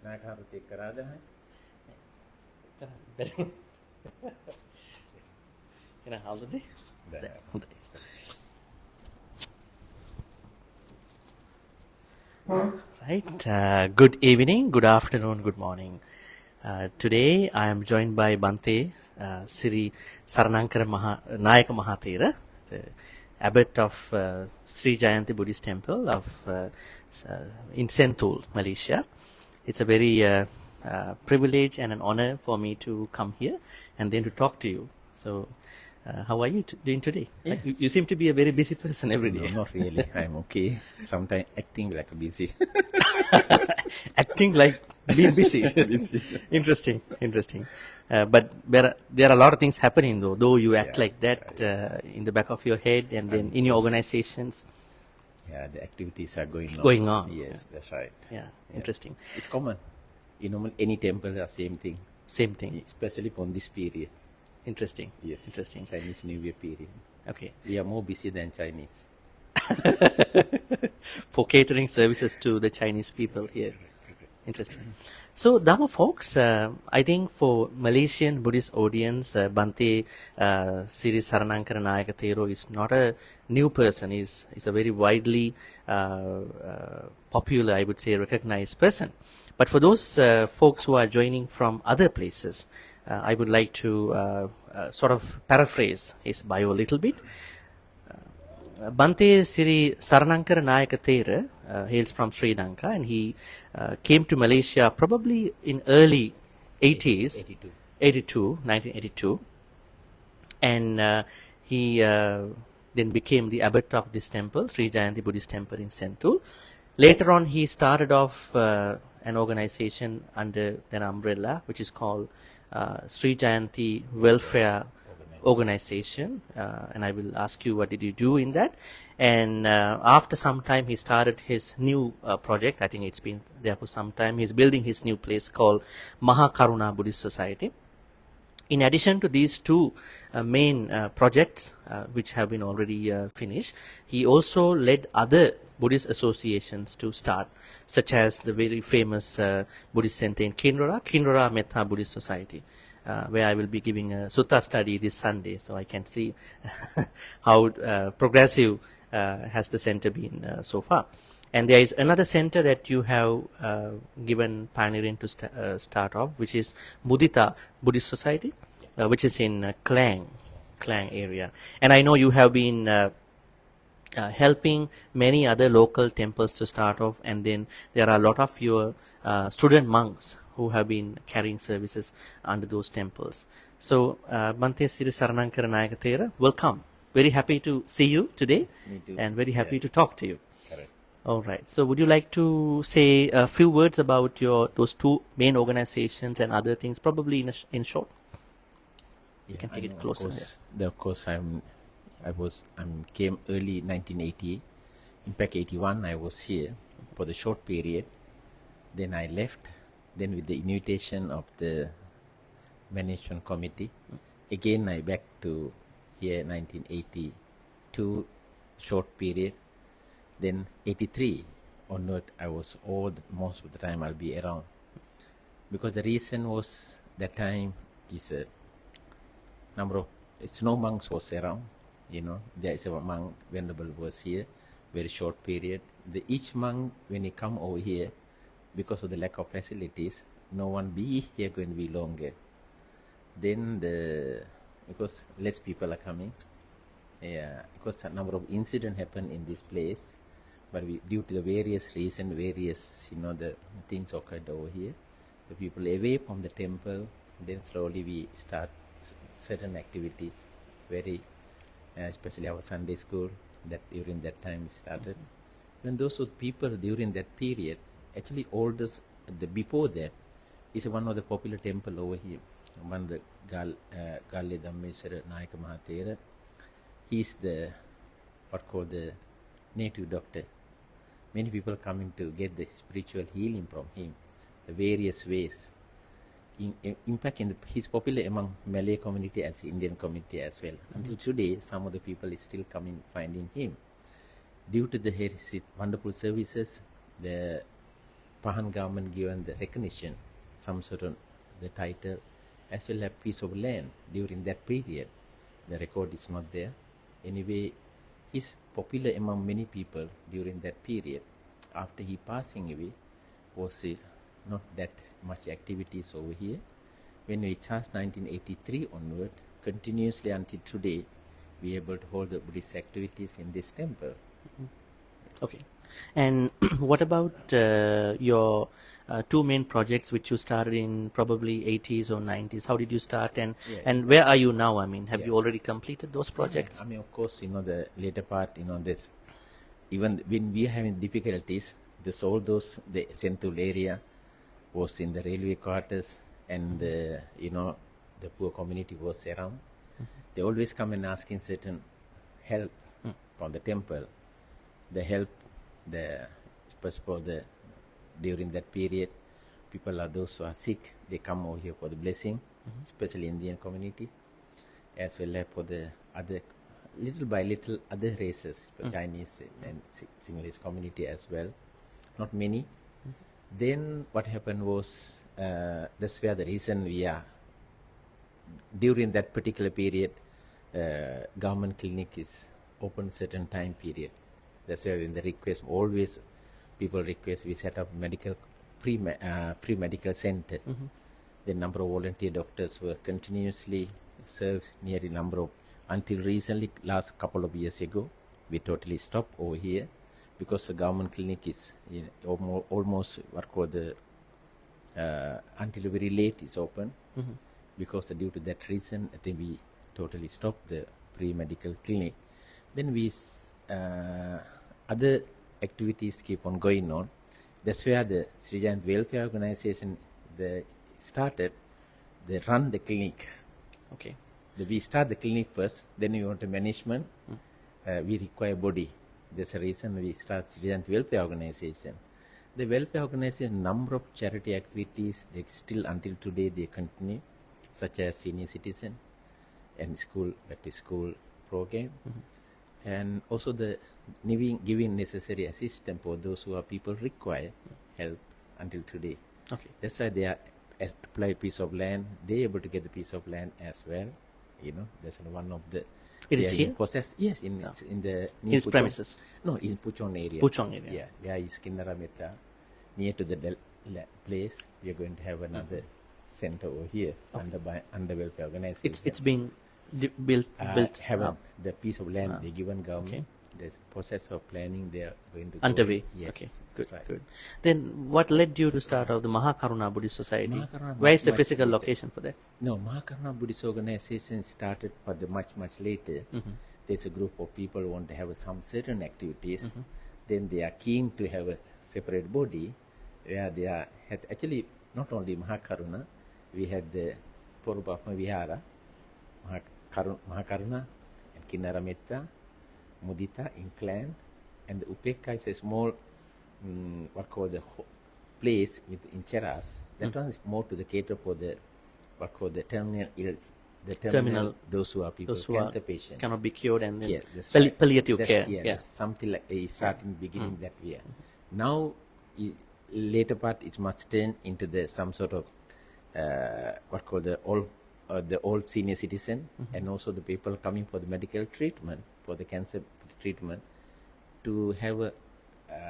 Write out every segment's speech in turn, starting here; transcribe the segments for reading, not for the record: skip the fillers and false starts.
नाकारुते करादा है Kena holiday? Right. Good evening, good afternoon, good morning. Today I am joined by Bhante, Sri Saranankara Nayaka Mahathera, the abbot of Sri Jayanti Buddhist Temple in Sentul, Malaysia. It's a very privilege and an honor for me to come here and then to talk to you. So, how are you doing today? Yes. You seem to be a very busy person every day. No, not really. I'm okay. Sometimes acting like busy. Acting like being busy. Interesting. But there are a lot of things happening though you act like that in the back of your head and then in your organizations. Yeah, the activities are going on. Yes, that's right. Yeah, interesting. It's common. In normal any temple are same thing. Same thing. Especially on this period. Interesting. Yes. Interesting. Chinese New Year period. Okay. We are more busy than Chinese. For catering services to the Chinese people here. Interesting. So, Dharma folks, I think for Malaysian Buddhist audience, Bhante Sri Saranankara Nayaka Thero is not a new person. He's a very widely popular, I would say, recognized person. But for those folks who are joining from other places, I would like to sort of paraphrase his bio a little bit. Bhante Sri Saranankara Nayaka Thera hails from Sri Lanka, and he came to Malaysia probably in early 80s, 1982, and he then became the abbot of this temple, Sri Jayanti Buddhist Temple in Sentul. Later on, he started off an organization under an umbrella which is called Sri Jayanti Welfare Organization, and I will ask you what did you do in that. And after some time, he started his new project. I think it's been there for some time. He's building his new place called Mahakaruna Buddhist Society. In addition to these two main projects, which have been already finished, he also led other Buddhist associations to start, such as the very famous Buddhist center in Kinrara Metta Buddhist Society, where I will be giving a sutta study this Sunday, so I can see how progressive has the center been so far. And there is another center that you have given pioneering to start off, which is Mudita Buddhist Society, which is in Klang area. And I know you have been helping many other local temples to start off, and then there are a lot of your student monks who have been carrying services under those temples. So, Bhante Sri Saranankara Nayaka Thera, welcome. Very happy to see you today. Me too. And very happy to talk to you. Correct. All right. So, would you like to say a few words about those two main organizations and other things, probably in short? You can take it closer. Of course, I came early 1980. In fact, 81, I was here for the short period. Then I left. Then with the invitation of the management committee, again I back to here 1982, short period. Then 83 onward, I was most of the time I'll be around. Because the reason was that time is a number of, no monks was around. There is a monk, Venerable was here, very short period. Each monk, when he come over here, because of the lack of facilities, no one be here going to be longer. Then because less people are coming, because a number of incidents happen in this place, but due to the various reasons, the things occurred over here, the people away from the temple, then slowly we start certain activities, especially our Sunday school, that during that time we started. When those people during that period, actually before that, is one of the popular temple over here. One the Galle Dhammeswara Nayaka Mahathera. He's the native doctor. Many people coming to get the spiritual healing from him, the various ways. In fact, he's popular among Malay community as Indian community as well. Until today, some of the people is still coming finding him. Due to his wonderful services, the Pahan government given the recognition, some sort of the title, as well as piece of land during that period. The record is not there. Anyway, he's popular among many people during that period. After he passing away, was not that much activities over here. When we charge 1983 onward, continuously until today, we are able to hold the Buddhist activities in this temple. Okay. And what about your two main projects which you started in probably 80s or 90s? How did you start, and where are you now? I mean, have you already completed those projects? I mean, of course, the later part, this, even when we are having difficulties, all those, the Sentul area was in the railway quarters, and the poor community was around. They always come and asking certain help from the temple. The help, during that period, people are those who are sick, they come over here for the blessing, especially Indian community, as well as for the other, little by little, other races, Chinese and Sinhalese community as well, not many. Then what happened was, that's where the reason we are, during that particular period, government clinic is open certain time period. That's why in the request, always people request we set up free medical center. The number of volunteer doctors were continuously served nearly number of, until recently, last couple of years ago, we totally stopped over here because the government clinic is almost what called the until very late is open. Because due to that reason, I think we totally stopped the pre-medical clinic. Then we other activities keep on going on. That's where the Sri Jayanth Welfare Organization started. They run the clinic. Okay. We start the clinic first, then we want the management. We require body. That's the reason we start Sri Jayanth Welfare Organization. The welfare organization, number of charity activities, they still until today they continue, such as senior citizen and back to school program. And also the giving necessary assistance for those who are people require help until today. Okay. That's why they are apply piece of land. They able to get the piece of land as well. That's one of the. It is here? Possess, yes, in the his premises. No, in Puchong area. Puchong area. Yeah, where is Kinnara Metta, near to the place. We are going to have another center over here under welfare organization. It's being built. Have the piece of land they given government. Okay. The process of planning they are going to underway. Yes, okay, good, right. Good. Then what led you to start out the Mahakaruna Buddhist Society? Where is the physical location for that? No, Mahakaruna Buddhist Organization started for the much later. There's a group of people who want to have some certain activities. Then they are keen to have a separate body where they are actually not only Mahakaruna, we had the Purubhama Vihara, Mahakaruna and Kinnara Metta, Mudita in clan, and the Upekka is a small what called the place in Cheras. That one is more to the cater for the what called the terminal ills. The terminal those who are people cancer patients cannot be cured, and then right. palliative care. Yeah, something like a starting beginning that way. Now, later part it must turn into some sort of what called the old senior citizen, and also the people coming for the medical treatment, for the cancer treatment, to have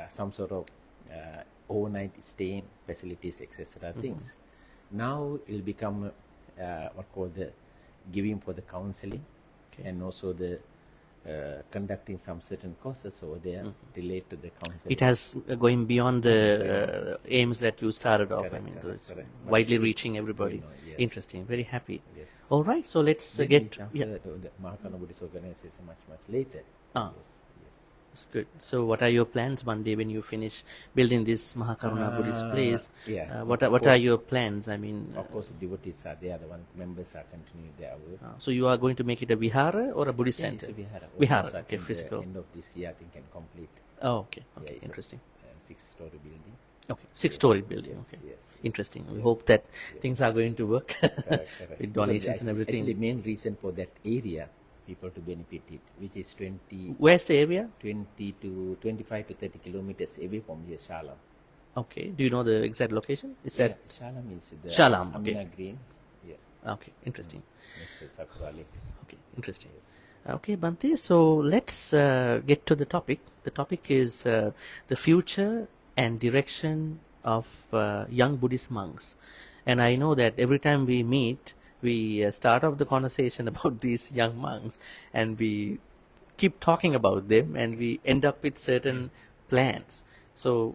some sort of overnight staying facilities, etc. Things. Now it will become what called the giving for the counseling, and also the conducting some certain courses over there relate to the counseling. It has going beyond the aims that you started off. Correct, I mean, correct, it's correct. widely reaching everybody. Yes. Interesting. Very happy. Yes. All right. So let's Then get. after Yeah, that, the Mahakaruna Buddhist Organization much later. Ah. Yes. that's good. So what are your plans one day when you finish building this Mahakaruna Buddhist place? Yeah. What of are course. your plans? I mean, Of course, the devotees are there. The members are continuing their work. so you are going to make it a vihara or a Buddhist Yeah, center? it's a vihara. Vihara, Almost, I okay, think physical. The end of this year, I think can complete. Oh, okay. Yeah, it's Interesting. a 6-story building. Okay, 6-story building. Yes, Okay, yes. interesting. We hope that things are going to work Correct. with donations and everything. Actually, main reason for that area, people to benefit it, which is 25 Where's the area? to 30 kilometers away from here, Shalam. Okay. Do you know the exact location? Is Yeah, that Shalam is the Shalam? Okay. Amina Green. Yes. Okay. Interesting. Next to Sakura Lake. Okay. Interesting. Yes. Okay, Bhante. So let's get to the topic. The topic is the future and direction of young Buddhist monks. And I know that every time we meet, we start off the conversation about these young monks, and we keep talking about them, and we end up with certain plans. So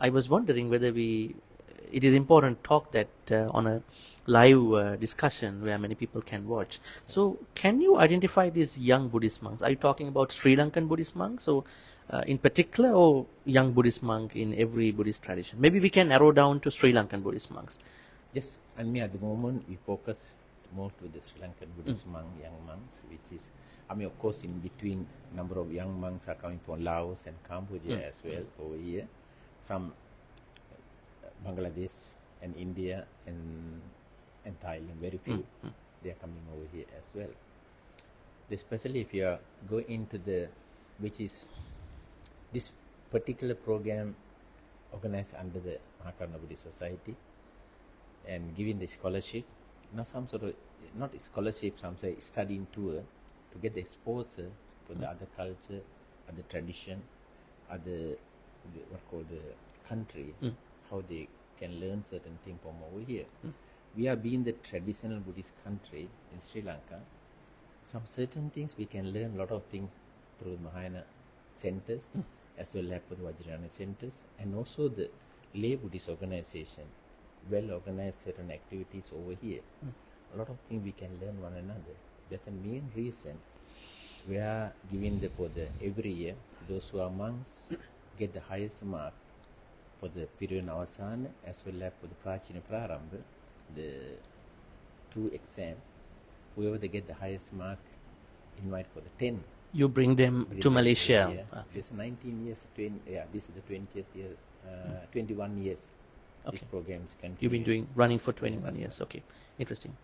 I was wondering whether it is important to talk that on a live discussion where many people can watch. So, can you identify these young Buddhist monks? Are you talking about Sri Lankan Buddhist monks, or in particular, or young Buddhist monk in every Buddhist tradition? Maybe we can narrow down to Sri Lankan Buddhist monks. Just, and me at the moment, we focus more to the Sri Lankan Buddhist monk, young monks, which is, I mean, of course, in between, number of young monks are coming from Laos and Cambodia as well over here. Some Bangladesh and India and Thailand, very few, they are coming over here as well. Especially if you are going into the, which is this particular program organized under the Mahakaruna Buddhist Society and giving the scholarship, some sort of, not scholarship, some say studying tour to get the exposure to the other culture, other tradition, other, what called the country, how they can learn certain things from over here. We are being the traditional Buddhist country in Sri Lanka. Some certain things we can learn a lot of things through Mahayana centers as well as the Vajrayana centers, and also the lay Buddhist organization well organize certain activities over here. A lot of things we can learn one another. That's the main reason we are giving for the every year those who are monks get the highest mark for the period Avasana as well as for the Prachina Prarambha, the 2 exam. Whoever they get the highest mark, invite for the 10. You bring them to Malaysia. Yeah. This 19 years, this is the 20th year, 21 years. This program is continuous. You've been running for 21 years. Okay, interesting.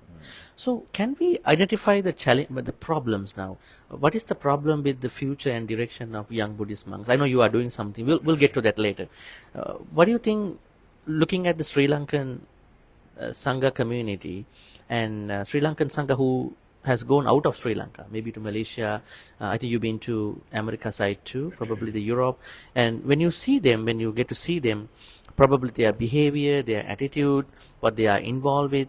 So, can we identify the challenge, the problems now? What is the problem with the future and direction of young Buddhist monks? I know you are doing something. We'll get to that later. What do you think, looking at the Sri Lankan Sangha community and Sri Lankan Sangha who has gone out of Sri Lanka, maybe to Malaysia, I think you've been to America side too, probably the Europe, and when you see them, when you get to see them, probably their behavior, their attitude, what they are involved with,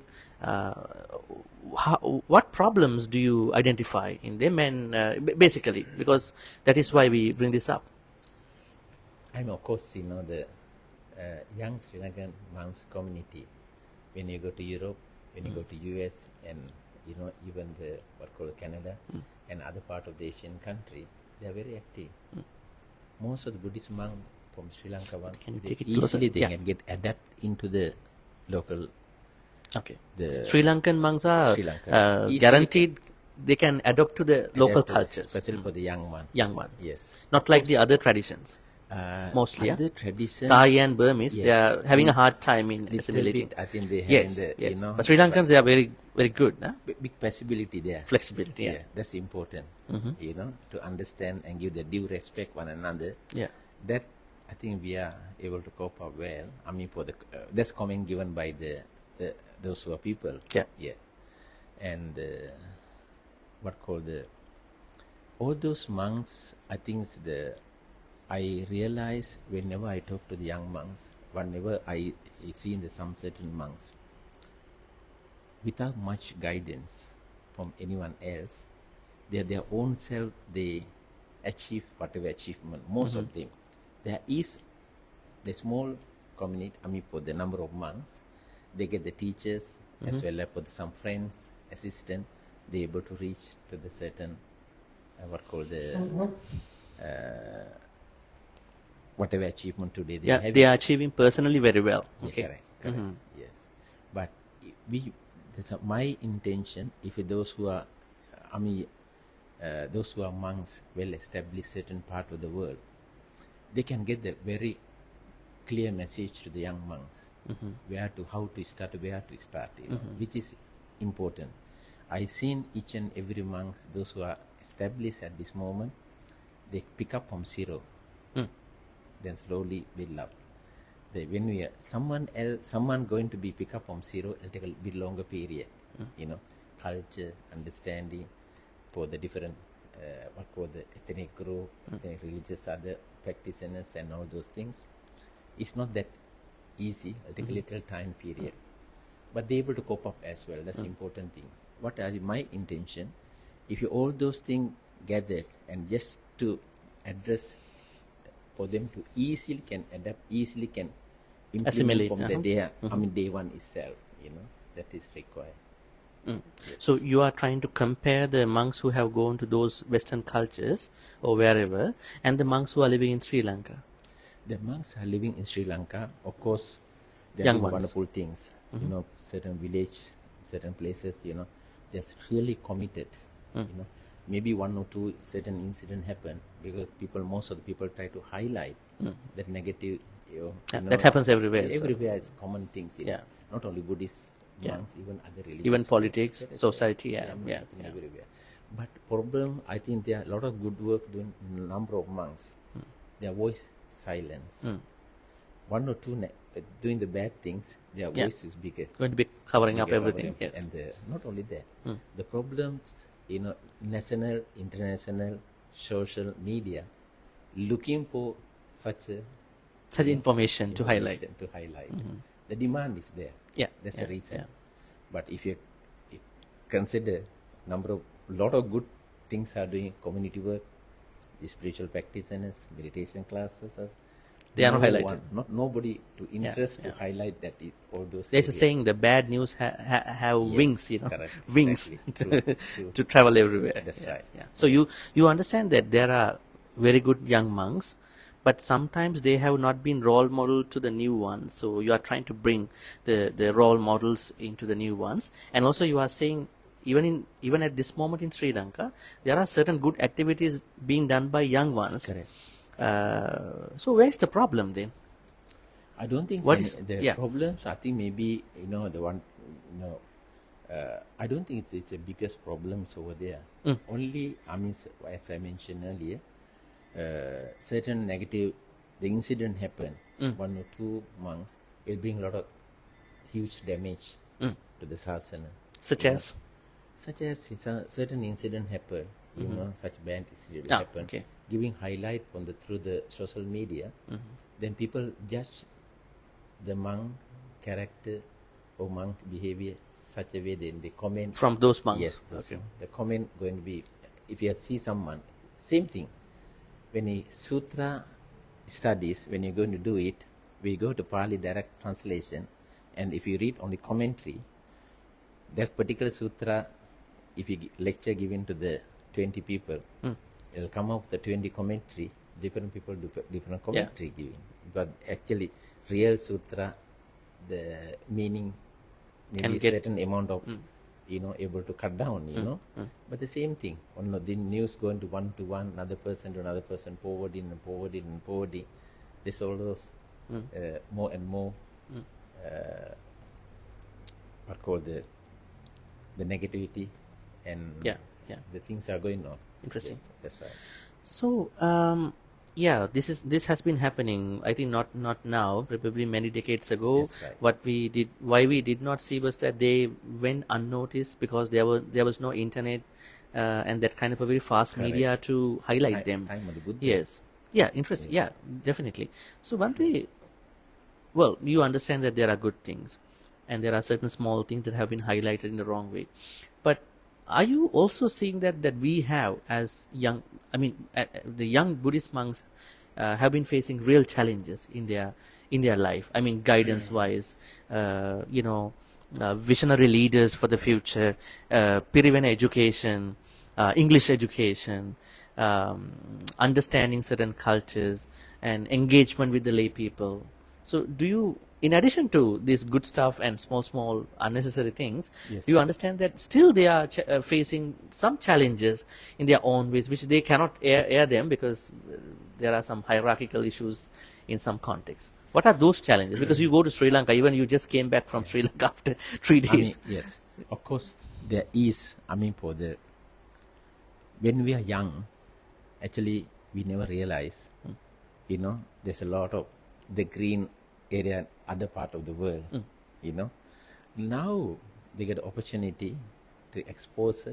what problems do you identify in them, and basically, because that is why we bring this up. I'm of course, the young Sri Lankan monks community, when you go to Europe, when you go to US, and even the what called Canada and other part of the Asian country, they are very active. Most of the Buddhist monks from Sri Lanka, easily they can get adapt into the local. Okay. The Sri Lankan monks are guaranteed they can adopt to the local cultures, especially for the young ones. Young ones, yes. Not like the other traditions. Mostly, other tradition, Thai and Burmese, they are having a hard time in assimilating. I think they have yes. But Sri Lankans, they are very, very good. Big flexibility there. Flexibility, yeah. That's important. To understand and give the due respect one another. Yeah. That I think we are able to cope up well. I mean, for the that's comment given by the those who are people. Yeah. Yeah. And what called all those monks, I think I realize whenever I talk to the young monks, whenever I see some certain monks, without much guidance from anyone else, they their own self, they achieve whatever achievement, most of them. There is the small community, I mean for the number of monks, they get the teachers as well as for some friends, assistant, they're able to reach to the certain, what called the, whatever achievement today they have. They are achieving personally very well. Okay. Yeah, correct. Yes. But my intention, if those who are, those who are monks, well established certain part of the world, they can get the very clear message to the young monks, how to start, which is important. I seen each and every monks, those who are established at this moment, they pick up from zero, then slowly build up. when we are someone going to be pick up from zero, it'll take a bit longer period. You know, culture, understanding for the different what call the ethnic group, ethnic religious other practitioners and all those things. It's not that easy. It'll take a little time period, but they're able to cope up as well. That's the important thing. What are my intention? If you all those things gathered and just to address for them to easily can adapt, easily can implement Assimilate, from the day, day one itself, that is required. Yes. So you are trying to compare the monks who have gone to those Western cultures or wherever, and the monks who are living in Sri Lanka. The monks are living in Sri Lanka, of course, they're Young doing ones. wonderful things. Certain village, certain places, they're really committed. Maybe one or two certain incident happen because most of the people try to highlight that negative. That happens everywhere. Everywhere is common things. Yeah. Not only Buddhist monks, even other religions. Even politics, society, happening everywhere. But problem, I think there are a lot of good work doing number of monks. Their voice silence. One or two doing the bad things, their voice is bigger. Going to be covering up everything. Yes. And not only that, the problems, national, international, social media, looking for such information to highlight. The demand is there. Yeah. That's the reason. Yeah. But if you consider lot of good things are doing community work, the spiritual practitioners, meditation classes, they are not highlighted. Nobody to interest to highlight that all those. There's a saying: the bad news have wings, correct. wings Exactly. to travel everywhere. That's right. Yeah. So you understand that there are very good young monks, but sometimes they have not been role model to the new ones. So you are trying to bring the role models into the new ones, and also you are saying even at this moment in Sri Lanka, there are certain good activities being done by young ones. Correct. So where's the problem then? I don't think problems. I think maybe the one. I don't think it's the biggest problems over there. Only, as I mentioned earlier, certain negative, the incident happened. One or two months, it bring a lot of huge damage to the sasana. Such as certain incident happened. Such bad incident happened. Okay. Giving highlight through the social media, then people judge the monk character or monk behavior such a way. Then they comment from those monks. Yes, the comment going to be, if you see someone, same thing. When a sutra studies, when you're going to do it, we go to Pali direct translation, and if you read on the commentary, that particular sutra, if you lecture given to the 20 people, it'll come up with the 20 commentary. Different people do different commentary giving, but actually, real sutra, the meaning maybe a certain amount of able to cut down, But the same thing, the news going to one, another person to another person, forwarding. There's all those more and more what called the negativity and the things are going on. Interesting. Yes, that's right. So this has been happening. I think not now, probably many decades ago. That's right. Why we did not see was that they went unnoticed because there was no internet and that kind of a very fast media to highlight them. Time of the Buddha. Yes. Yeah. Interesting. Yes. Yeah. Definitely. So Bhante, well, you understand that there are good things, and there are certain small things that have been highlighted in the wrong way, but are you also seeing that we have as young, the young Buddhist monks have been facing real challenges in their life? Guidance wise, visionary leaders for the future, Pirivena education, English education, understanding certain cultures, and engagement with the lay people. So do you, in addition to this good stuff and small unnecessary things, Yes. do you understand that still they are facing some challenges in their own ways, which they cannot air them because there are some hierarchical issues in some contexts? What are those challenges? Because you go to Sri Lanka, even you just came back from Sri Lanka after 3 days. Yes, of course, there is, when we are young, actually, we never realize, there's a lot of the green area, other part of the world, you know. Now they get opportunity to expose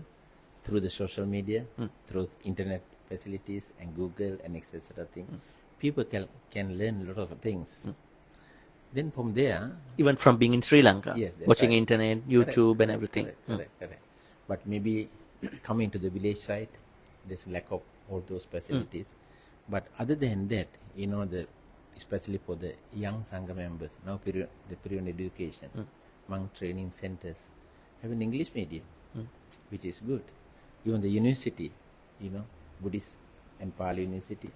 through the social media, through internet facilities and Google and etc. thing. People can learn a lot of things. Then from there, Even from being in Sri Lanka, yes, that's watching right. internet, YouTube, and everything. Correct. But maybe coming to the village side, there's lack of all those facilities. But other than that, especially for the young Sangha members, now the period education, monk training centers have an English medium, which is good. Even the university, Buddhist and Pali University,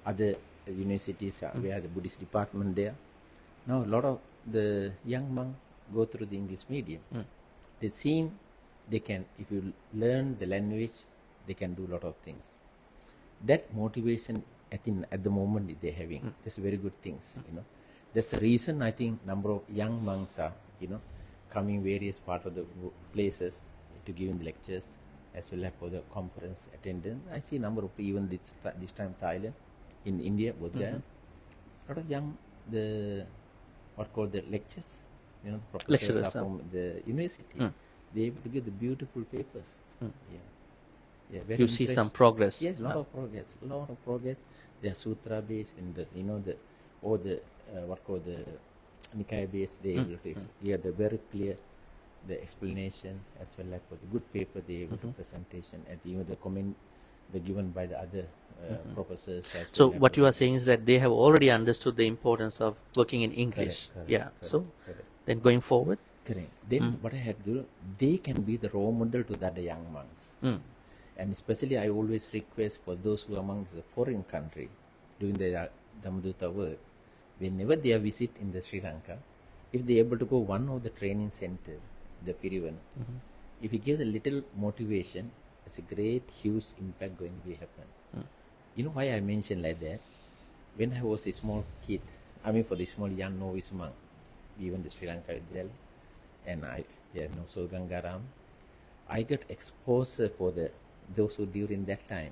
other universities we have the Buddhist department there. Now a lot of the young monks go through the English medium. They seem they can, if you learn the language, they can do a lot of things. That motivation, I think, at the moment they're having. That's very good things, That's the reason I think number of young monks are, coming various part of the places to give the lectures as well as for the conference attendance. I see number of even this time Thailand, in India, both there. A lot of young what called the lectures, the professors Lecturers, are from the university. They able to give the beautiful papers. Very You see some progress. Yes, lot of progress. They are sutra based in the what called the Nikaya based. They able to give the very clear the explanation as well as for the good paper they able to presentation and even the comment the given by the other professors. As So well what you are saying is that they have already understood the importance of working in English. Correct. So then going forward. Correct. Then what I have to do, they can be the role model to the other young monks. And especially I always request for those who are among the foreign country doing the Dhammaduta work, whenever they are visit in the Sri Lanka, if they are able to go one of the training center, the Pirivan, if you give a little motivation, it's a great, huge impact going to be happen. You know why I mentioned like that? When I was a small kid, for the small young novice monk, even the Sri Lanka Vidyalaya, and so Gangaram, I got exposure for those who during that time,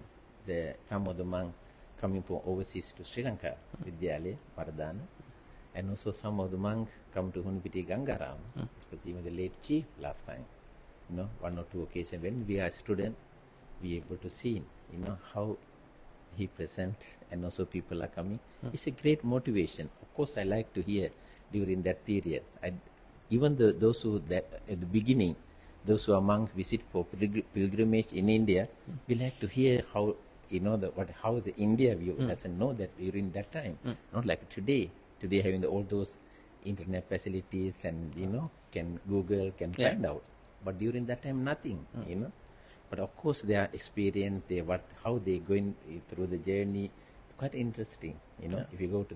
some of the monks coming from overseas to Sri Lanka Vidyalaya, Paradana, and also some of the monks come to Hunpiti Gangaram, especially even the late chief last time. One or two occasions when we are student, we able to see, how he present and also people are coming. It's a great motivation. Of course, I like to hear during that period. Even those who at the beginning, those who are monks visit for pilgrimage in India, we like to hear how how the India view doesn't know that during that time, not like today. Today having all those internet facilities and can Google can find out, but during that time nothing, But of course their experience, how they going through the journey, quite interesting, If you go to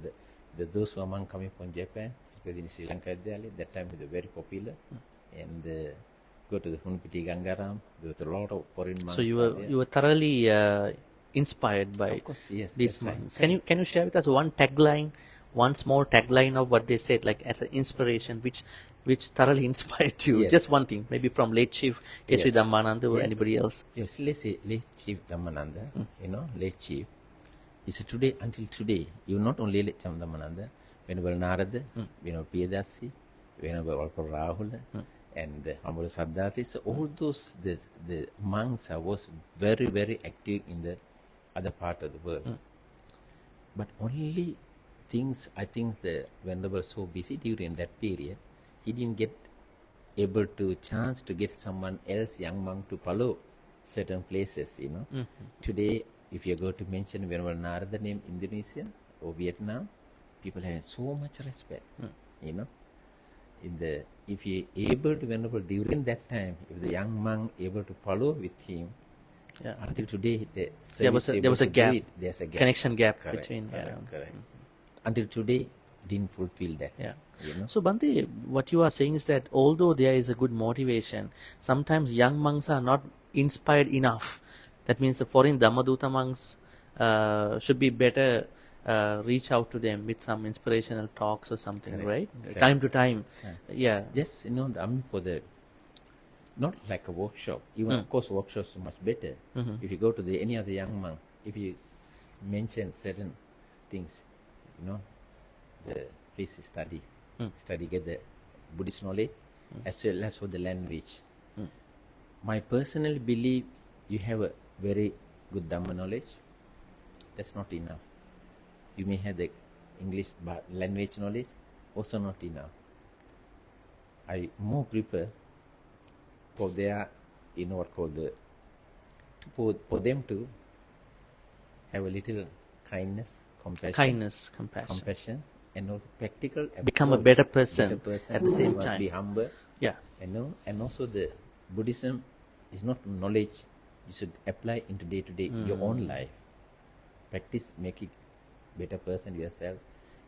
those who are monks coming from Japan, especially in Sri Lanka, that time they were very popular, and go to the Hunpiti Gangaram, there was a lot of foreign monks. So you were thoroughly inspired by of course, yes, these that's right. monks. Can you share with us one small tagline of what they said, like as an inspiration, which thoroughly inspired you? Yes. Just one thing, maybe from late Chief Kesri Dhammananda or anybody else. Yes, let's say late Chief Dhammananda, late Chief. He said until today, you not only late Chief Dhammananda, Venerable Narada, Venerable Piyadasi, Venerable Rahula, and the Humble Saddhati, so all those, the monks was very, very active in the other part of the world. But only I think the Venerable so busy during that period, he didn't get able to chance to get someone else, young monk, to follow certain places, Today, if you go to mention Venerable Narada name Indonesia or Vietnam, people have so much respect, if you able to Venerable during that time, if the young monk able to follow with him, until today, There was a gap. There's a gap. Connection gap Correct. between. Correct. Until today, didn't fulfill that. So Bhante, what you are saying is that although there is a good motivation, sometimes young monks are not inspired enough. That means the foreign Dhammaduta monks should be better reach out to them with some inspirational talks or something, Correct. right? Correct. Time to time. Just for the not like a workshop. Even of course workshops are much better. If you go to any other young monk, if you mention certain things, please study. Study, get the Buddhist knowledge as well as for the language. My personal belief, you have a very good Dhamma knowledge. That's not enough. You may have the English language knowledge, also not enough. I more prefer for their, what called the, for them to have a little kindness, compassion, and also practical. Become a better person at the same time. Be humble. Yeah. And also the Buddhism is not knowledge you should apply into day-to-day your own life. Practice, make it better person yourself,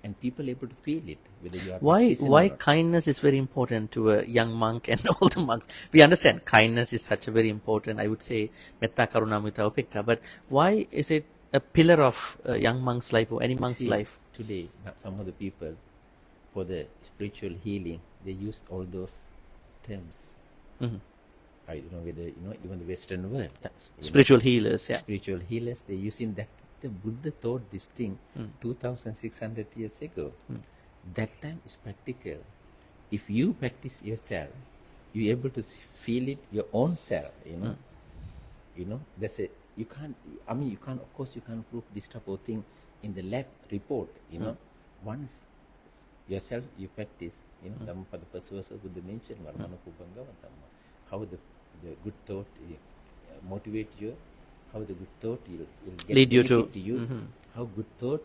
and people able to feel it whether you are why kindness is very important to a young monk and all the monks. We understand kindness is such a very important, I would say, metta karuna mudita upekka, but why is it a pillar of a young monk's life or any monk's life? Today some of the people for the spiritual healing they use all those terms. I don't know whether even the Western world. Spiritual healers, yeah. Spiritual healers, they're using that. The Buddha taught this thing 2,600 years ago. That time is practical. If you practice yourself, you're able to feel it your own self. That's it. You can't. You can't. Of course, you can't prove this type of thing in the lab report. Once yourself you practice. Dhammapada Pasavasa Buddha mentioned how the good thought motivate you. How the good thought will get lead you to you. How good thought,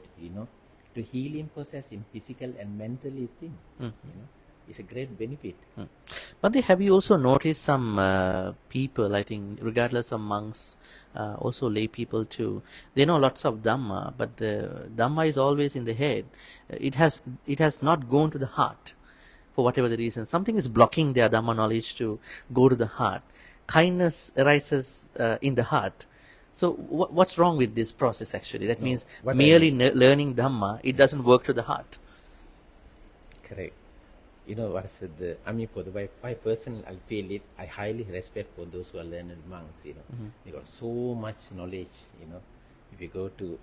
to healing process in physical and mentally thing. It's a great benefit. But have you also noticed some people, I think, regardless of monks, also lay people too, they know lots of Dhamma, but the Dhamma is always in the head. It has not gone to the heart for whatever the reason. Something is blocking their Dhamma knowledge to go to the heart. Kindness arises in the heart. So what's wrong with this process actually? That means merely learning Dhamma, it doesn't work to the heart. Correct. What I said, for my personal, I feel it, I highly respect for those who are learned monks, They got so much knowledge, If you go to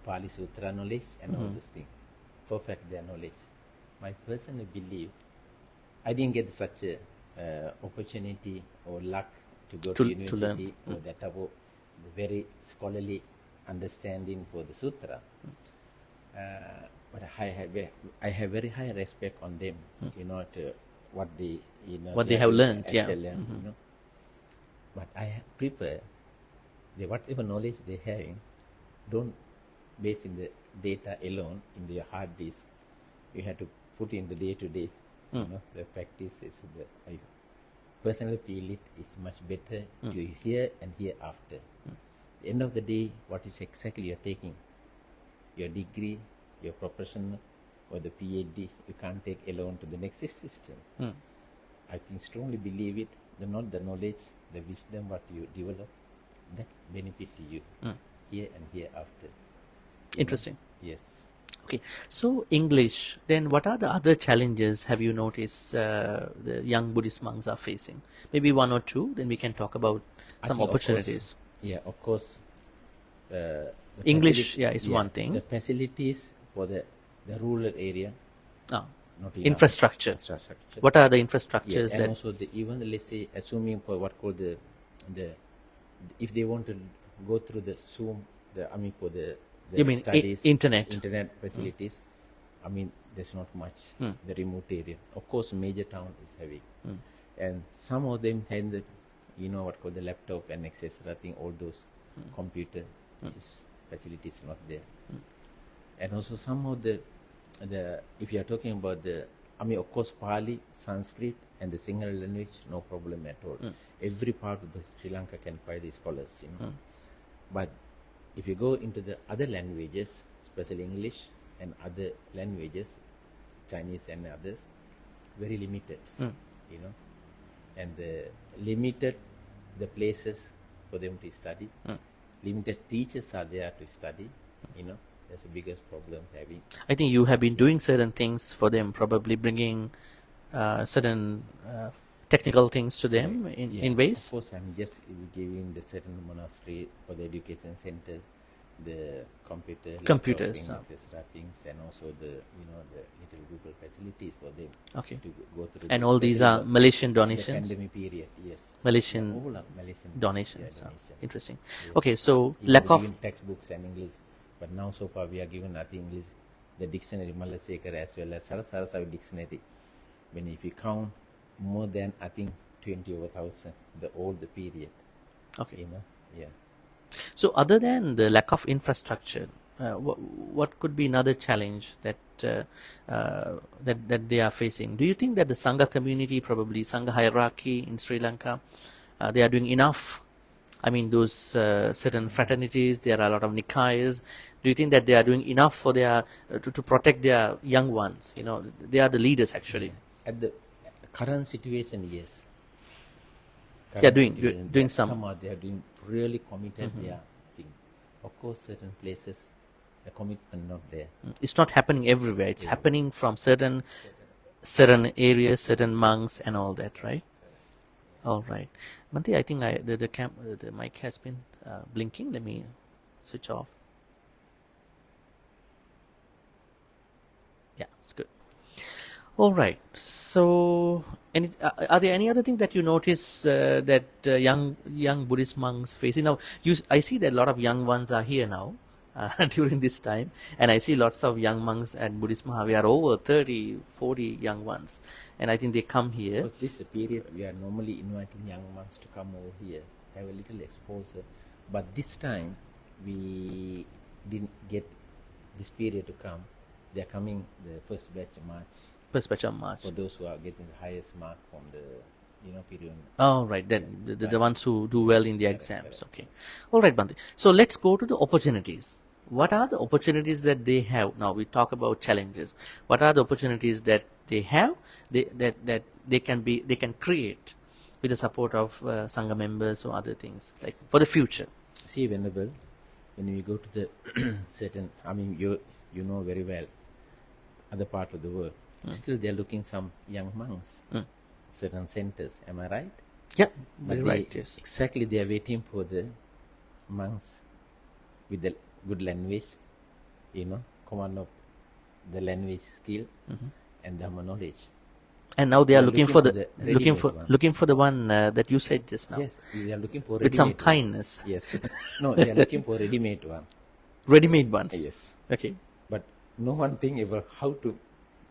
Pali Sutra knowledge and all those things, perfect their knowledge. My personal belief, I didn't get such a opportunity or luck to go to university or that type of the very scholarly understanding for the sutra. But I have very high respect on them, to what they what they have learned, But I prefer whatever knowledge they having, don't base in the data alone in their hard disk. You have to put in the day-to-day, the practice. I personally feel it is much better to hear and hereafter. At the end of the day, what is exactly you're taking? Your degree, your professional, or the PhD, you can't take alone to the next system. I think strongly believe it, not the knowledge, the wisdom what you develop, that benefit to you here and hereafter. Interesting. Yes. Okay, so English, then what are the other challenges have you noticed the young Buddhist monks are facing? Maybe one or two, then we can talk about some opportunities. Of course. English, is one thing. The facilities for the rural area. Not infrastructure. What are the infrastructures? And also even let's say assuming for what called the if they want to go through the Zoom, for the you mean studies, internet facilities. There's not much. The remote area, of course, major town is heavy, and some of them have the, what called the laptop and etc. thing. All those computer facilities not there, and also some of the if you are talking about the, of course, Pali, Sanskrit, and the Sinhala language, no problem at all. Every part of the Sri Lanka can find the scholars, But if you go into the other languages, especially English and other languages, Chinese and others, very limited, and limited the places for them to study. Limited teachers are there to study, That's the biggest problem having. I think you have been doing certain things for them, probably bringing certain technical things to them in ways. Of course, I'm just giving the certain monastery for the education centers, the computer, Computers, laptop, etc. things, and also the the little Google facilities for them Okay. to go through. And this, all these especially are Malaysian the donations? pandemic period. Yes, Malaysian all are Malaysian donations. donation. Interesting. Yes. Okay, so Even lack we of given textbooks and English, but now so far we are given nothing English, the dictionary Malasekar as well as Sarasara dictionary. When if you count more than I think 20 over 1,000, the old period. okay. Yeah. So other than the lack of infrastructure, what could be another challenge that that they are facing? Do you think that the Sangha community, probably Sangha hierarchy in Sri Lanka, they are doing enough? I mean, those certain fraternities, there are a lot of nikayas. Do you think that they are doing enough for their to protect their young ones? They are the leaders actually. At the current situation, yes. They are Situation, doing some. Some are they are doing really committed their thing. Of course, certain places the commitment not there. It's not happening everywhere. It's happening from certain areas, certain monks, and all that, right? All right, Bhante, I think the mic has been blinking. Let me switch off. Yeah, it's good. All right. So, are there any other things that you notice that young Buddhist monks face? I see that a lot of young ones are here now during this time, and I see lots of young monks at Buddhist Maha. We are over 30, 40 young ones, and I think they come here. Because this period we are normally inviting young monks to come over here, have a little exposure, but this time we didn't get this period to come. They are coming the first batch of March. First batch of March. For those who are getting the highest mark from the period. Oh, right. Then the ones who do well in the exams. Okay. All right, Bhante. So let's go to the opportunities. What are the opportunities that they have? Now we talk about challenges. What are the opportunities that they have that they can create with the support of Sangha members or other things, like for the future? See, Venerable, when we go to the certain, you know very well, other part of the world, still they are looking some young monks, certain centers. Am I right? Yeah, but right. Yes. Exactly, they are waiting for the monks with the good language, command of the language skill and Dhamma knowledge. And now they are looking for looking for the one that you said just now. Yes, they are looking for with some kindness. Yes. No, they are looking for ready-made one. Ready-made ones. Yes. Okay. But no one think about how to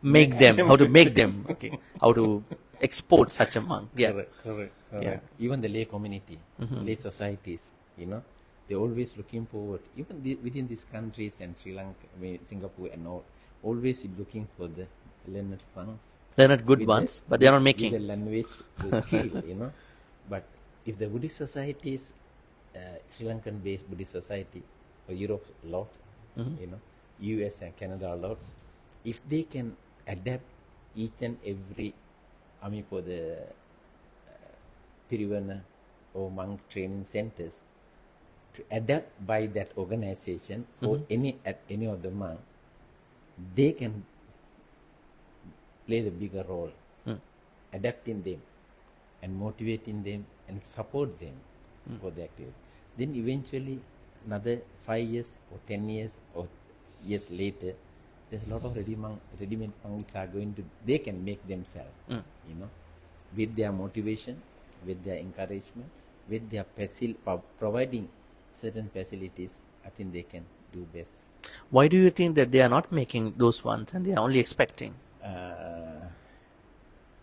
make them. Okay. How to export such a monk. Yeah. Correct. Yeah. Even the lay community, lay societies, they're always looking forward. Even within these countries and Sri Lanka, Singapore and all, always looking for the learned monks. Learned good ones, but they are not making. With the language, the skill, But if the Buddhist societies, Sri Lankan based Buddhist society, or Europe a lot, US and Canada a lot, if they can adapt each and every for the Pirivana or monk training centers to adapt by that organization or any of the monk, they can play the bigger role, adapting them and motivating them and support them for the activity. Then eventually, another 5 years or 10 years or years later, there's a lot of ready-made monks are going to, they can make themselves, with their motivation, with their encouragement, with their providing certain facilities. I think they can do best. Why do you think that they are not making those ones and they are only expecting?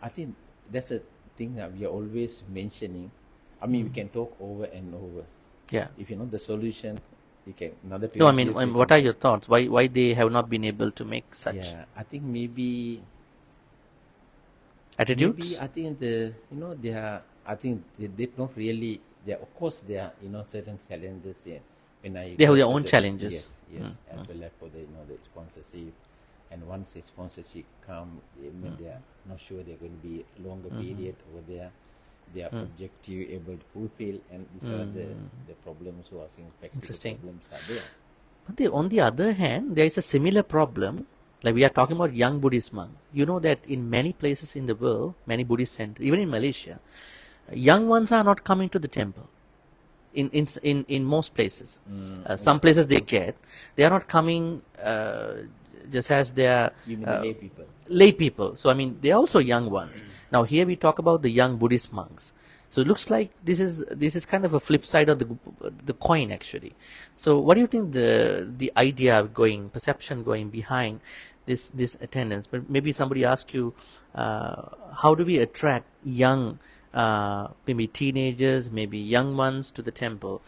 I think that's a thing that we are always mentioning. We can talk over and over. Yeah. If you know the solution, you can another. No, what are your thoughts? Why they have not been able to make such? Yeah, I think maybe attitudes. Maybe I think they are. I think they don't really. Of course, there are certain challenges here. They have their own challenges. Yes, as well as for the the sponsorship. And once the sponsorship come, they are not sure they're going to be longer period over there. Their objective able to fulfill, and these are the problems who are seeing practical problems are there. But on the other hand, there is a similar problem. Like we are talking about young Buddhist monks. You know that in many places in the world, many Buddhist centers, even in Malaysia, young ones are not coming to the temple. in most places. Some places they are not coming just as they are You mean the lay people? lay people. So I mean, they are also young ones. Now here we talk about the young Buddhist monks. So it looks like this is kind of a flip side of the coin actually. So what do you think the idea perception going behind this attendance? But maybe somebody asks you, how do we attract young, maybe teenagers, maybe young ones to the temple?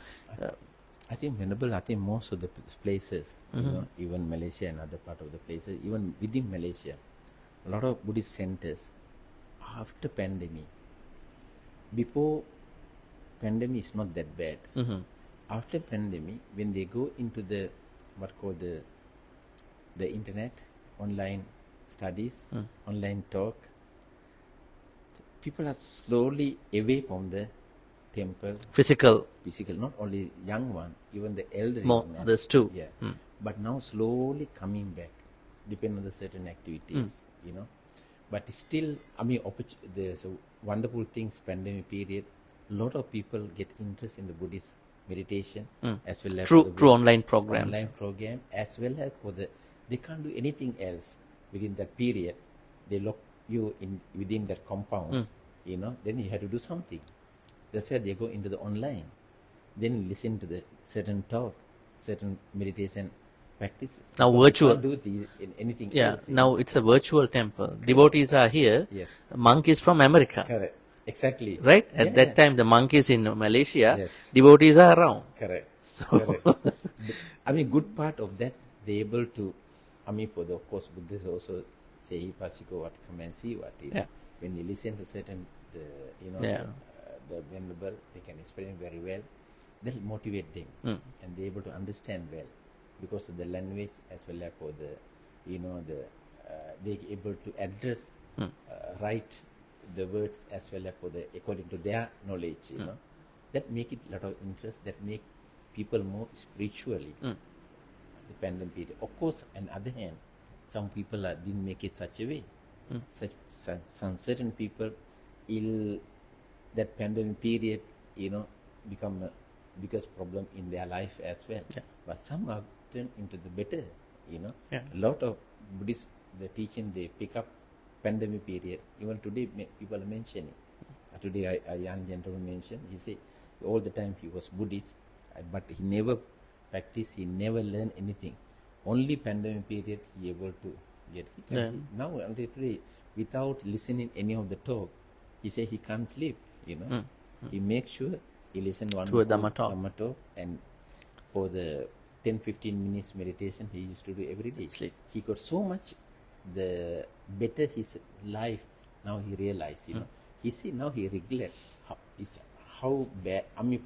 I think Venerable, I think most of the places, you know, even Malaysia and other part of the places, even within Malaysia, a lot of Buddhist centers after pandemic. Before pandemic is not that bad. After pandemic, when they go into the what called the internet, online studies, online talk, people are slowly away from the temple. Physical, Not only young one, even the elderly more one. others too. Yeah. But now slowly coming back, depending on the certain activities, you know. But still, I mean, there's a wonderful things, pandemic period, a lot of people get interest in the Buddhist meditation as well as through online programs. Online program as well as they can't do anything else within that period. They lock you in within that compound, you know, then you have to do something. That's why they go into the online. Then listen to the certain talk, certain meditation practice. Now But virtual. They can't do anything Yeah, else. now it's a virtual temple. Devotees are here. Yes. Monk is from America. Correct. Exactly. Right? At Yeah, that yeah. time, the monk is in Malaysia. Yes. Devotees are around. Correct. So, Correct. I mean, good part of that, they're able to, I mean, for the, of course, Buddhists also say, Hipasiko, what come and see what. You know. Yeah. When you listen to certain, Yeah. the venerable, they can explain very well. That'll motivate them. And they're able to understand well. Because of the language as well as for the, they're able to address, write the words as well as for the, according to their knowledge, you know. That make it a lot of interest, that make people more spiritually, the pandemic period. Of course, on the other hand, some people didn't make it such a way. Some certain people, that pandemic period, you know, become a biggest problem in their life as well. Yeah. But some are turned into the better, you know. Yeah. A lot of Buddhist, the teaching, they pick up pandemic period. Even today, people are mentioning. Today, a young gentleman mentioned, he said, all the time he was Buddhist, but he never practiced, he never learned anything. Only pandemic period he able to get. Now, until today, without listening any of the talk, he said he can't sleep, you know. He makes sure he listen one To a Dhamma talk. and for the 10-15 minutes meditation he used to do every day. Sleep. He got so much the better his life. Now he realized, you know. He see now he regret how bad. I mean,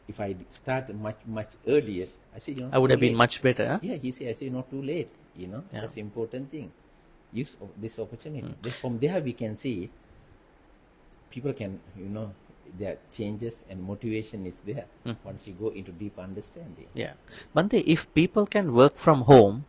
if I start much earlier, I say, you know, I would have been late. much better. Huh? Yeah, he said, I say not too late. You know, Yeah. that's the important thing. Use this opportunity. From there we can see people can, you know, their changes and motivation is there once you go into deep understanding. Yeah. Bhante, if people can work from home,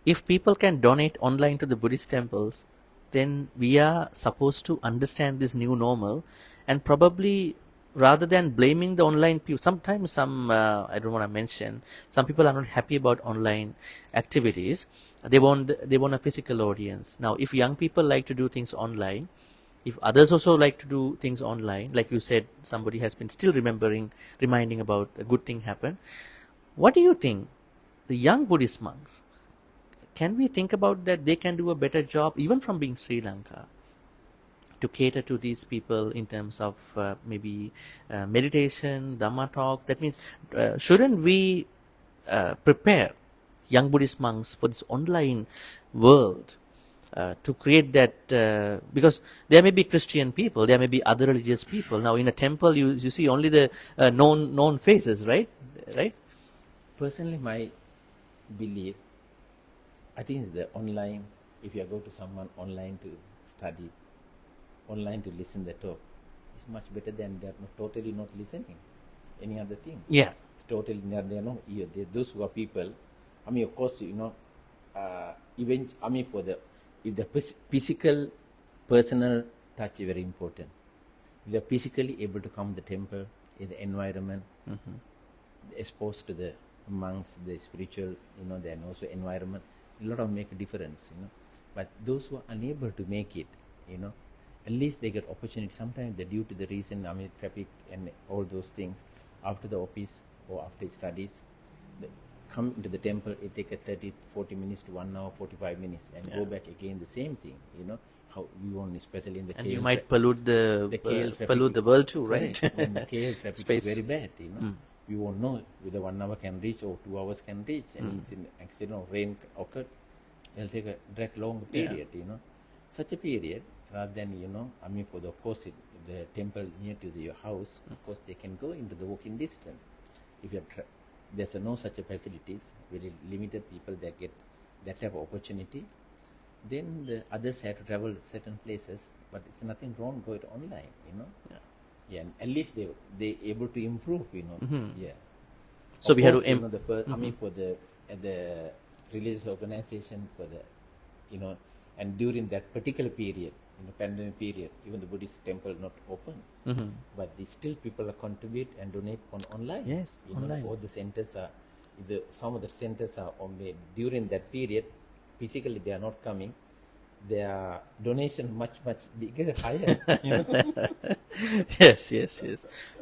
if people can donate online to the Buddhist temples, then we are supposed to understand this new normal, and probably rather than blaming the online people, sometimes I don't want to mention, some people are not happy about online activities. They want a physical audience. Now, if young people like to do things online, if others also like to do things online, like you said, somebody has been still reminding about a good thing happened. What do you think? The young Buddhist monks, can we think about that they can do a better job, even from being Sri Lanka, to cater to these people in terms of maybe meditation, Dhamma talk? That means, shouldn't we prepare young Buddhist monks for this online world? To create that, because there may be Christian people, there may be other religious people. Now, in a temple, you see only the known faces, right? Right? Personally, my belief, I think it's the online. If you go to someone online to study, online to listen the talk, it's much better than they're totally not listening any other thing. Yeah. Totally, they're not. Those who are people. I mean, of course, you know. Even I mean, if the physical, personal touch is very important. If they're physically able to come to the temple, in the environment, exposed to the monks, the spiritual, then also environment, a lot of make a difference, But those who are unable to make it, at least they get opportunity. Sometimes they're due to the reason, traffic and all those things, after the office or after studies, they come into the temple, it take a 30, 40 minutes to 1 hour, 45 minutes, and go back again, the same thing, how we want, especially in the And KL you might pollute pollute the world too, right? And the KL traffic Space. is very bad, We won't know whether 1 hour can reach or 2 hours can reach, and it's in accident or rain occurred, it'll take a direct long period, Such a period, rather than, for the opposite, the temple near to your house, of course, they can go into the walking distance. If you're there's no such a facilities, very limited people that get that type of opportunity, then the others have to travel certain places, but it's nothing wrong, go it online, and at least they able to improve, Yeah. So Of we have course, to for the religious organization, for the, and during that particular period, pandemic period, even the Buddhist temple not open, but still people contribute and donate online. Yes, online. All the centers are, some of the centers are only during that period. Physically, they are not coming. Their donation much bigger, higher. Yes. A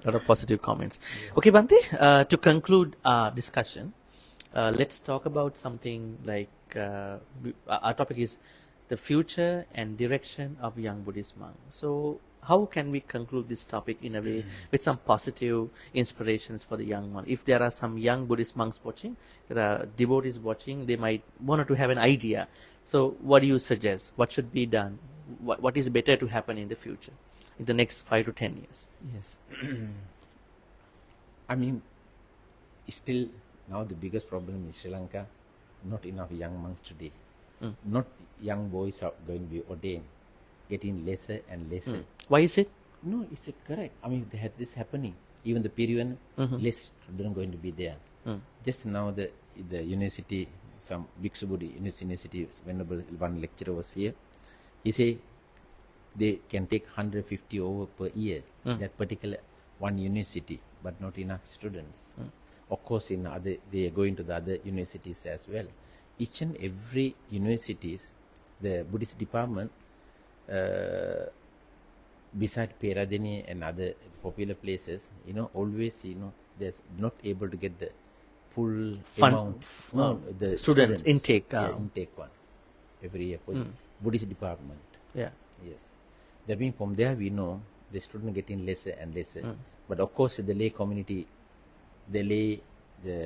lot of positive comments. Okay, Bhante, to conclude our discussion, let's talk about something like our topic is the future and direction of young Buddhist monks. So how can we conclude this topic in a way with some positive inspirations for the young one? If there are some young Buddhist monks watching, there are devotees watching, they might want to have an idea. So what do you suggest? What should be done? What is better to happen in the future, in the next 5 to 10 years? Yes. Still now the biggest problem in Sri Lanka, not enough young monks today. Not young boys are going to be ordained, getting lesser and lesser. Why is it? No, it's correct. They had this happening. Even the Peruvian, less students going to be there. Just now the university, some Bhiksu Buddhist university, venerable one lecturer was here. He said they can take 150 over per year, that particular one university, but not enough students. Of course, they are going to the other universities as well. Each and every universities, the Buddhist department, beside Peradeniya and other popular places, always, they're not able to get the full amount. The students intake. Intake one every year for the Buddhist department. Yeah. Yes. That means from there we know the student getting lesser and lesser. But of course, the lay community, the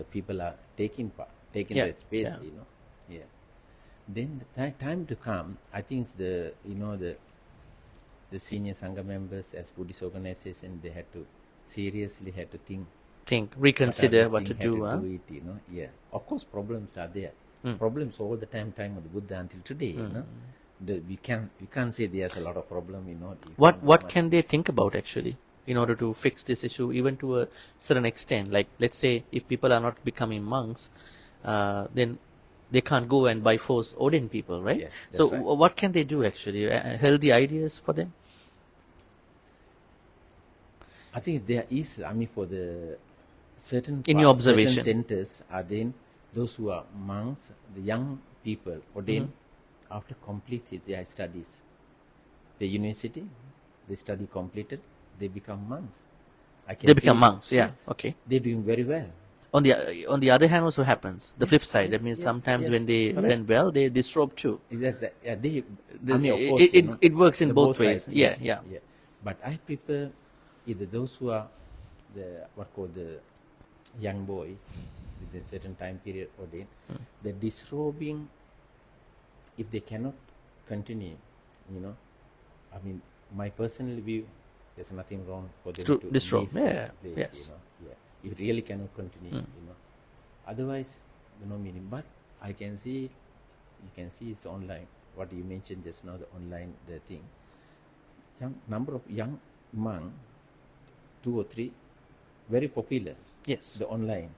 people are taking the space, Yeah. Then the time to come, I think it's the senior Sangha members as Buddhist organization, they had to seriously reconsider what to do. Do it, Yeah. Of course, problems are there. Problems all the time of the Buddha until today, we can't say there's a lot of problem, What can they think about actually in order to fix this issue, even to a certain extent? Like, let's say if people are not becoming monks, then they can't go and by force ordain people, right? Yes, so right. What can they do actually? Healthy ideas for them? I think there is, for the certain In your observation. certain centers are then those who are monks, the young people ordained after completing their studies. The university, they study completed, they become monks. They become monks, yeah. Yes, Okay. they're doing very well. On the other hand, also happens the flip side. That means yes, sometimes yes, when they correct. learn well, they disrobe too. It works in both ways. sides, Yeah. yes. But I prefer either those who are the young boys with a certain time period ordained, the disrobing, if they cannot continue, my personal view, there's nothing wrong for them To to disrobe, leave yeah, the place, yes. If it really cannot continue, Otherwise, no meaning. But you can see it's online. What you mentioned just now, the online, the thing. Number of young monks, 2 or 3, very popular. Yes. The online.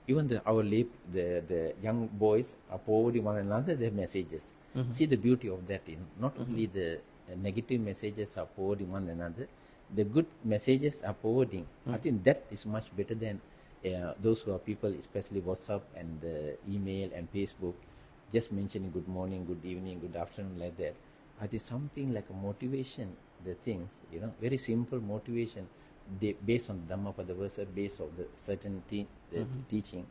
Even the young boys are forwarding one another their messages. See the beauty of that. Not only the negative messages are forwarding one another, the good messages are forwarding. I think that is much better than those who are people, especially WhatsApp and email and Facebook, just mentioning good morning, good evening, good afternoon, like that. I think something like a motivation, the things, very simple motivation, based on Dhammapada verse, based on the certain teaching,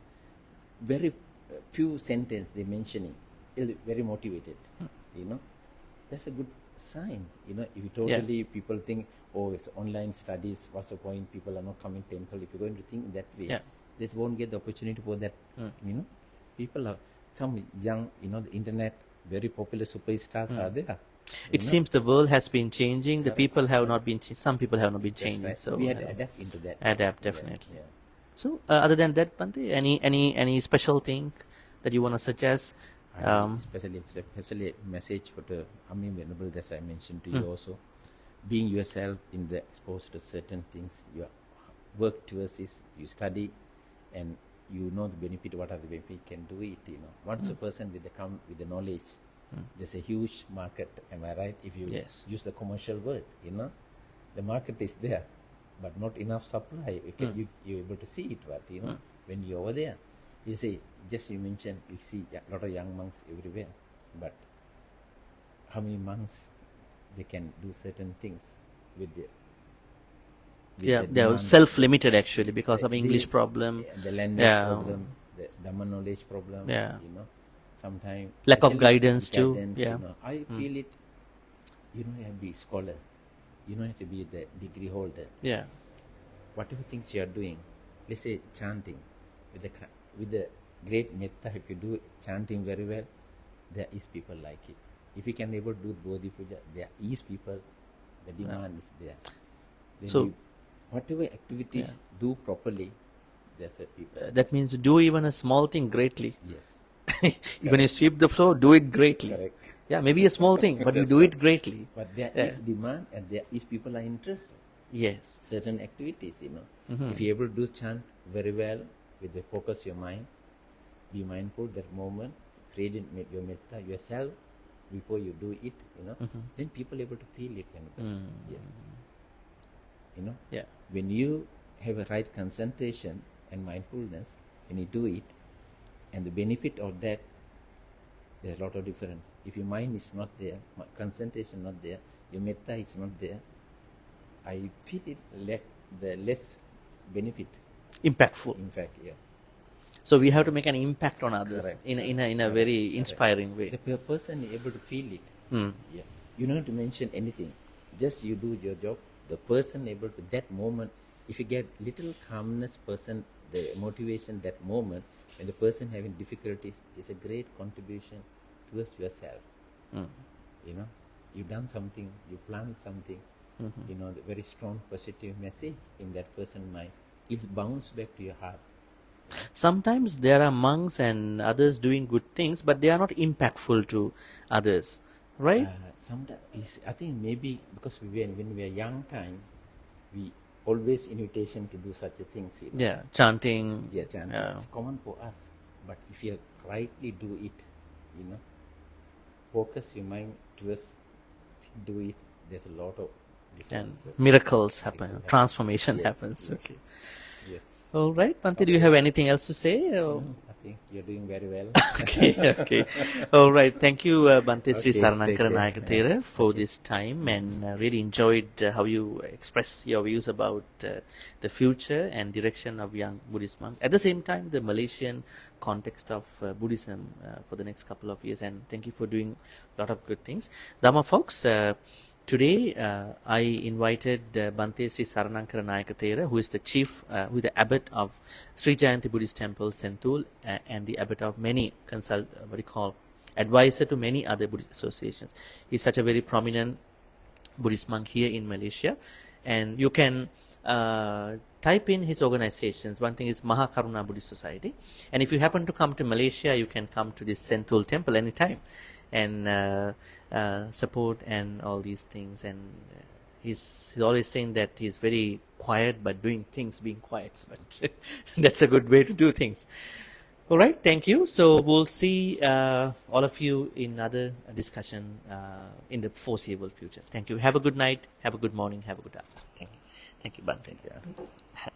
very few sentences they mentioning, very motivated, that's a good sign. If you totally people think, oh, it's online studies, what's the point? People are not coming temple. If you're going to think that way, they won't get the opportunity for that. People are some young, the internet, very popular superstars are there. It seems the world has been changing. The people have not been. Some people have not been changing. Right. So we had to adapt into that. Adapt definitely. Yeah. So other than that, Bhante, any special thing that you want to suggest? Especially message for the Venerable, as I mentioned to you also, being yourself in the exposed to certain things, you work towards this, you study, and you know the benefit, what are the benefit, you can do it. Once a person with the knowledge, there's a huge market. Am I right? If you use the commercial word, the market is there, but not enough supply. You're able to see it, but when you're over there. You see, you mentioned, you see a lot of young monks everywhere, but how many monks they can do certain things with they are self-limited actually because of English problem, the language problem, the Dhamma knowledge problem. Sometimes lack of guidance too. I feel it. You don't have to be a scholar. You don't have to be the degree holder. Whatever things you are doing, let's say chanting with the great metta, if you do chanting very well, there is people like it. If you can able to do Bodhi Puja, there is people, the demand is there. Then so whatever activities do properly, there's a people. That means do even a small thing greatly. Yes. When you sweep the floor, do it greatly. Correct. Yeah, maybe a small thing, but you do it greatly. But there is demand and there is people are interested. Yes. Certain activities, If you're able to do chant very well, with the focus your mind, be mindful that moment, create your metta yourself before you do it, then people are able to feel it. When you have a right concentration and mindfulness, when you do it, and the benefit of that, there's a lot of difference. If your mind is not there, concentration not there, your metta is not there, I feel it the less benefit. Impactful. In fact, So we have to make an impact on others. Correct. in a very inspiring way. The person is able to feel it. You don't have to mention anything. Just you do your job. The person able to that moment. If you get little calmness, person, the motivation that moment, when the person having difficulties, is a great contribution towards yourself. You've done something. You planned something. The very strong positive message in that person's mind. It bounces back to your heart. Sometimes there are monks and others doing good things, but they are not impactful to others, right? Sometimes I think maybe because when we are young time, we always invitation to do such a things. Chanting. Chanting. It's common for us, but if you rightly do it, focus your mind towards do it. There's a lot of differences. And miracles happen. Transformation happens. Yes. Okay. Yes. All right, Bhante, do you have anything else to say? I think you're doing very well. Okay. All right. Thank you, Bhante Sri Okay, Saranankara take care. Nayakathera, for this time, and really enjoyed how you express your views about the future and direction of young Buddhist monks. At the same time, the Malaysian context of Buddhism for the next couple of years. And thank you for doing a lot of good things. Dhamma folks, today, I invited Bhante Sri Saranankara Nayakathera, who is the chief, who is the abbot of Sri Jayanti Buddhist Temple, Sentul, and the abbot of many advisor to many other Buddhist associations. He's such a very prominent Buddhist monk here in Malaysia, and you can type in his organizations. One thing is Mahakaruna Buddhist Society, and if you happen to come to Malaysia, you can come to this Sentul temple anytime and support and all these things. And he's always saying that he's very quiet but doing things being quiet, but that's a good way to do things. All right, thank you. So we'll see all of you in other discussion in the foreseeable future. Thank you. Have a good night. Have a good morning. Have a good afternoon. Thank you. Thank you, Bhante. Yeah.